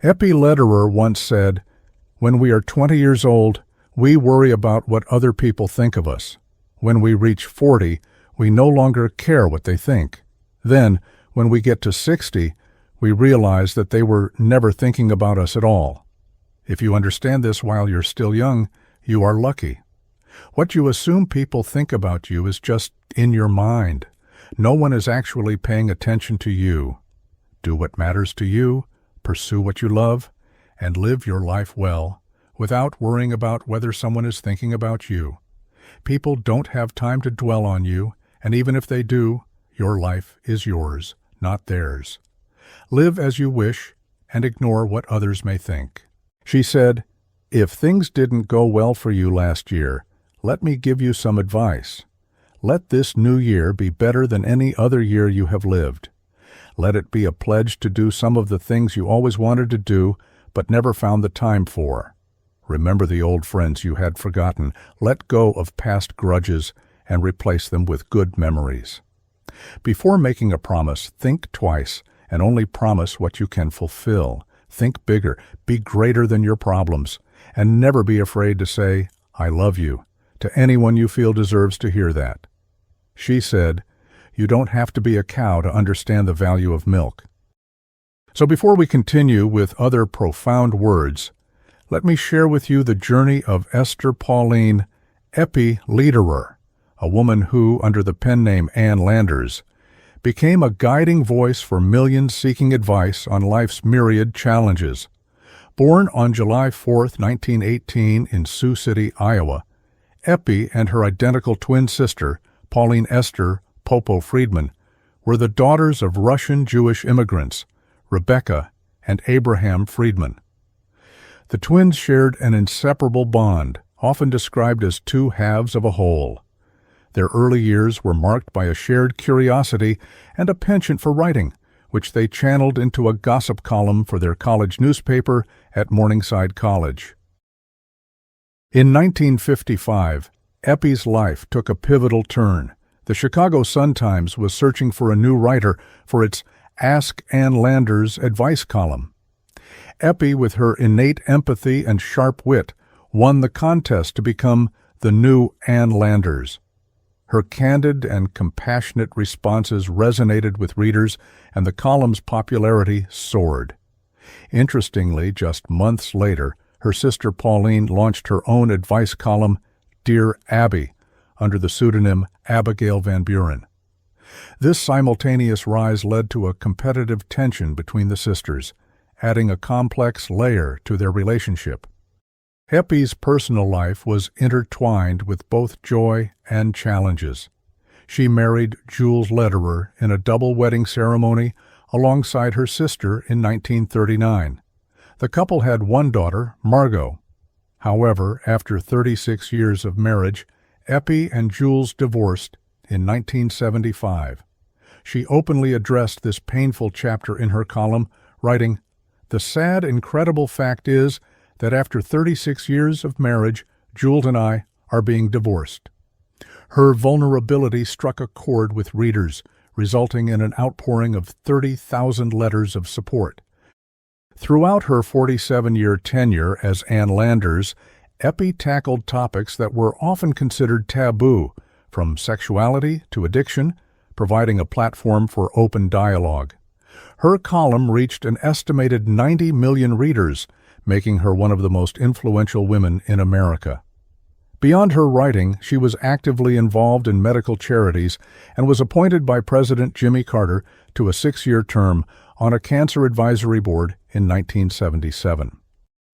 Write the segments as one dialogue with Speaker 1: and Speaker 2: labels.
Speaker 1: Eppie Lederer once said, "When we are 20 years old, we worry about what other people think of us. When we reach 40, we no longer care what they think. Then, when we get to 60, we realize that they were never thinking about us at all." If you understand this while you're still young, you are lucky. What you assume people think about you is just in your mind. No one is actually paying attention to you. Do what matters to you, pursue what you love, and live your life well, without worrying about whether someone is thinking about you. People don't have time to dwell on you, and even if they do, your life is yours, not theirs. Live as you wish and ignore what others may think. She said, "If things didn't go well for you last year, let me give you some advice. Let this new year be better than any other year you have lived. Let it be a pledge to do some of the things you always wanted to do but never found the time for. Remember the old friends you had forgotten. Let go of past grudges and replace them with good memories. Before making a promise, think twice and only promise what you can fulfill. Think bigger, be greater than your problems, and never be afraid to say, 'I love you,' to anyone you feel deserves to hear that." She said, "You don't have to be a cow to understand the value of milk." So before we continue with other profound words, let me share with you the journey of Esther Pauline Eppie Lederer, a woman who, under the pen name Ann Landers, became a guiding voice for millions seeking advice on life's myriad challenges. Born on July 4, 1918 in Sioux City, Iowa, Eppie and her identical twin sister, Pauline Esther Popo Friedman, were the daughters of Russian Jewish immigrants, Rebecca and Abraham Friedman. The twins shared an inseparable bond, often described as two halves of a whole. Their early years were marked by a shared curiosity and a penchant for writing, which they channeled into a gossip column for their college newspaper at Morningside College. In 1955, Eppie's life took a pivotal turn. The Chicago Sun-Times was searching for a new writer for its Ask Ann Landers advice column. Eppie, with her innate empathy and sharp wit, won the contest to become the new Ann Landers. Her candid and compassionate responses resonated with readers, and the column's popularity soared. Interestingly, just months later, her sister Pauline launched her own advice column, Dear Abby, under the pseudonym Abigail Van Buren. This simultaneous rise led to a competitive tension between the sisters, adding a complex layer to their relationship. Eppie's personal life was intertwined with both joy and challenges. She married Jules Lederer in a double wedding ceremony alongside her sister in 1939. The couple had one daughter, Margot. However, after 36 years of marriage, Eppie and Jules divorced in 1975. She openly addressed this painful chapter in her column, writing, "The sad, incredible fact is that after 36 years of marriage, Jules and I are being divorced." Her vulnerability struck a chord with readers, resulting in an outpouring of 30,000 letters of support. Throughout her 47-year tenure as Ann Landers, Eppie tackled topics that were often considered taboo, from sexuality to addiction, providing a platform for open dialogue. Her column reached an estimated 90 million readers, making her one of the most influential women in America. Beyond her writing, she was actively involved in medical charities and was appointed by President Jimmy Carter to a 6-year term on a cancer advisory board in 1977.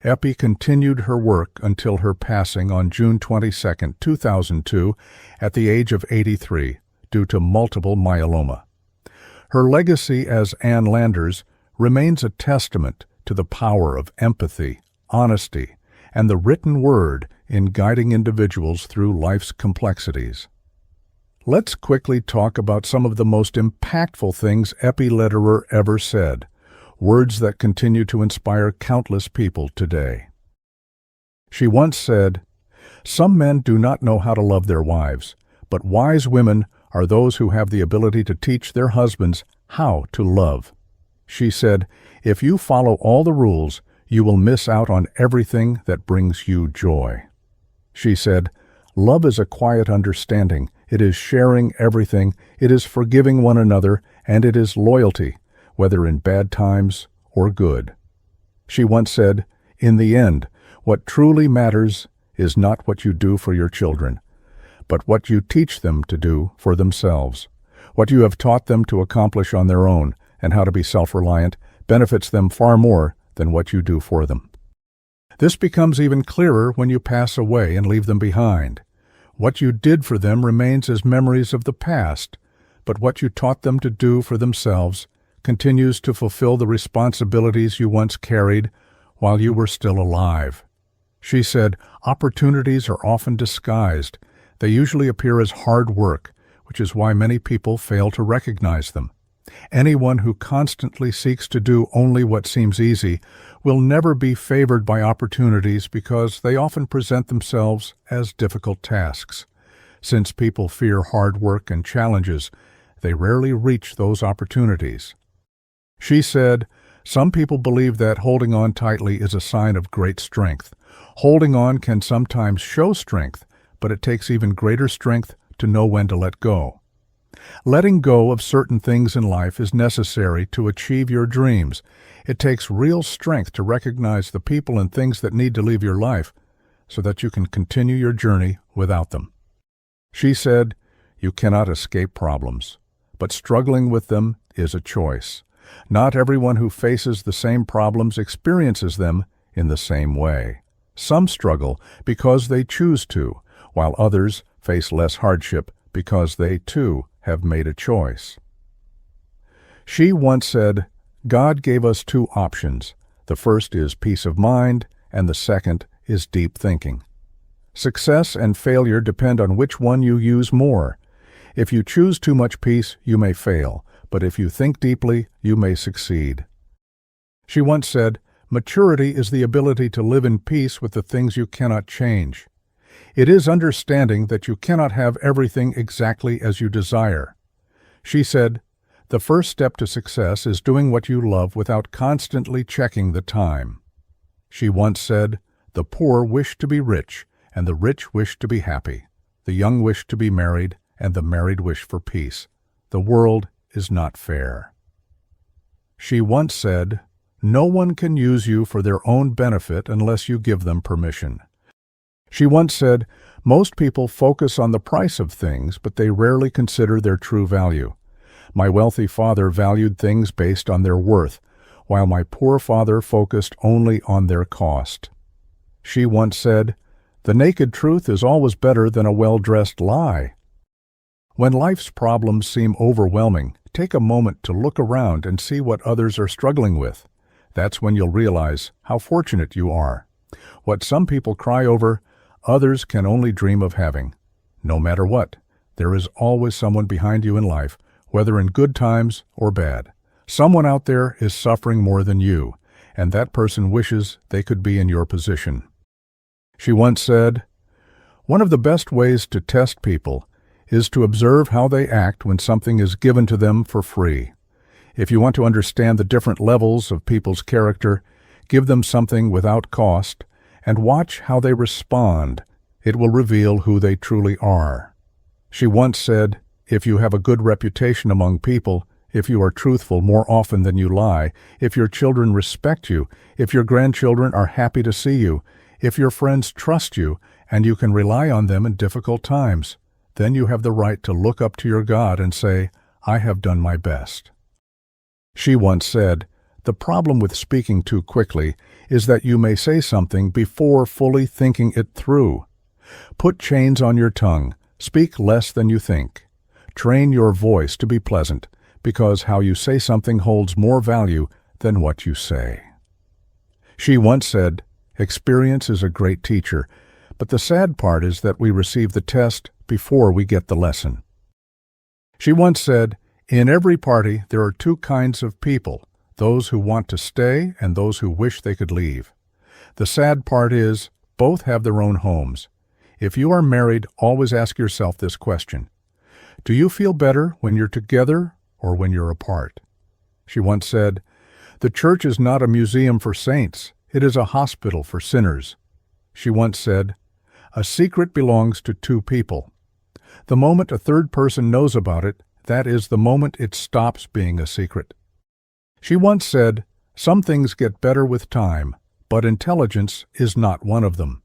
Speaker 1: Eppie continued her work until her passing on June 22, 2002, at the age of 83, due to multiple myeloma. Her legacy as Ann Landers remains a testament to the power of empathy, honesty, and the written word in guiding individuals through life's complexities. Let's quickly talk about some of the most impactful things Eppie Lederer ever said, words that continue to inspire countless people today. She once said, "Some men do not know how to love their wives, but wise women are those who have the ability to teach their husbands how to love." She said, "If you follow all the rules, you will miss out on everything that brings you joy." She said, "Love is a quiet understanding. It is sharing everything. It is forgiving one another, and it is loyalty, whether in bad times or good." She once said, "In the end, what truly matters is not what you do for your children, but what you teach them to do for themselves. What you have taught them to accomplish on their own and how to be self-reliant benefits them far more than what you do for them." This becomes even clearer when you pass away and leave them behind. What you did for them remains as memories of the past, but what you taught them to do for themselves continues to fulfill the responsibilities you once carried while you were still alive. She said, "Opportunities are often disguised. They usually appear as hard work, which is why many people fail to recognize them. Anyone who constantly seeks to do only what seems easy will never be favored by opportunities because they often present themselves as difficult tasks. Since people fear hard work and challenges, they rarely reach those opportunities." She said, "Some people believe that holding on tightly is a sign of great strength. Holding on can sometimes show strength, but it takes even greater strength to know when to let go. Letting go of certain things in life is necessary to achieve your dreams. It takes real strength to recognize the people and things that need to leave your life so that you can continue your journey without them." She said, "You cannot escape problems, but struggling with them is a choice. Not everyone who faces the same problems experiences them in the same way. Some struggle because they choose to, while others face less hardship because they, too, have made a choice." She once said, "God gave us two options. The first is peace of mind, and the second is deep thinking. Success and failure depend on which one you use more. If you choose too much peace, you may fail, but if you think deeply, you may succeed." She once said, "Maturity is the ability to live in peace with the things you cannot change. It is understanding that you cannot have everything exactly as you desire." She said, "The first step to success is doing what you love without constantly checking the time." She once said, "The poor wish to be rich, and the rich wish to be happy. The young wish to be married, and the married wish for peace. The world is not fair." She once said, "No one can use you for their own benefit unless you give them permission." She once said, "Most people focus on the price of things, but they rarely consider their true value. My wealthy father valued things based on their worth, while my poor father focused only on their cost." She once said, "The naked truth is always better than a well-dressed lie." When life's problems seem overwhelming, take a moment to look around and see what others are struggling with. That's when you'll realize how fortunate you are. What some people cry over, others can only dream of having. No matter what, there is always someone behind you in life, whether in good times or bad. Someone out there is suffering more than you, and that person wishes they could be in your position. She once said, "One of the best ways to test people is to observe how they act when something is given to them for free. If you want to understand the different levels of people's character, give them something without cost, and watch how they respond. It will reveal who they truly are." She once said, "If you have a good reputation among people, if you are truthful more often than you lie, if your children respect you, if your grandchildren are happy to see you, if your friends trust you, and you can rely on them in difficult times, then you have the right to look up to your God and say, 'I have done my best.'" She once said, "The problem with speaking too quickly is that you may say something before fully thinking it through. Put chains on your tongue. Speak less than you think. Train your voice to be pleasant, because how you say something holds more value than what you say." She once said, "Experience is a great teacher, but the sad part is that we receive the test before we get the lesson." She once said, "In every party there are two kinds of people, those who want to stay and those who wish they could leave. The sad part is, both have their own homes. If you are married, always ask yourself this question: do you feel better when you're together or when you're apart?" She once said, The church is not a museum for saints. It is a hospital for sinners. She once said, "A secret belongs to two people. The moment a third person knows about it, that is the moment it stops being a secret." She once said, "Some things get better with time, but intelligence is not one of them."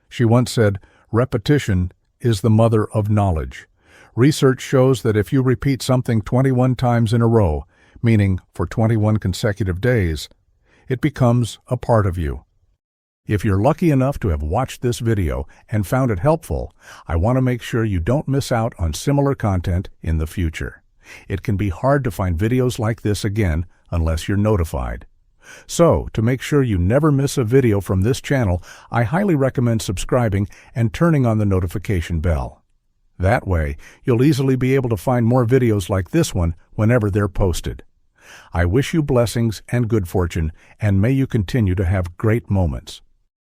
Speaker 1: She once said, "Repetition is the mother of knowledge." Research shows that if you repeat something 21 times in a row, meaning for 21 consecutive days, it becomes a part of you. If you're lucky enough to have watched this video and found it helpful, I want to make sure you don't miss out on similar content in the future. It can be hard to find videos like this again unless you're notified. So, to make sure you never miss a video from this channel, I highly recommend subscribing and turning on the notification bell. That way, you'll easily be able to find more videos like this one whenever they're posted. I wish you blessings and good fortune, and may you continue to have great moments.